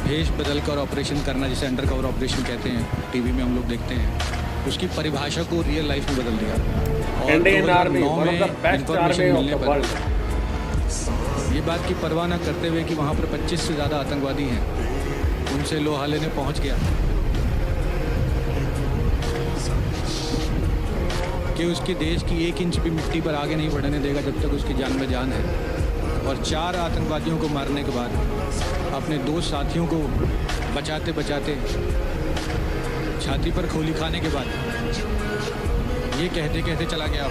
भेष बदल कर ऑपरेशन करना, जिसे अंडर कवर ऑपरेशन कहते हैं, टीवी में हम लोग देखते हैं, उसकी परिभाषा को रियल लाइफ में बदल दिया। और Indian army 2009 one of the में बेस्ट इंफॉर्मेशन आर्मी ऑफ मिलने द पर वर्ल्ड। ये बात की परवाह न करते हुए कि वहाँ पर 25 से ज़्यादा आतंकवादी हैं, उनसे लोहा लेने पहुँच गया कि उसके देश की 1 इंच भी मिट्टी पर आगे नहीं बढ़ने देगा जब तक उसकी जान में जान है। और 4 आतंकवादियों को मारने के बाद अपने 2 साथियों को बचाते बचाते छाती पर गोली खाने के बाद ये कहते कहते चला गया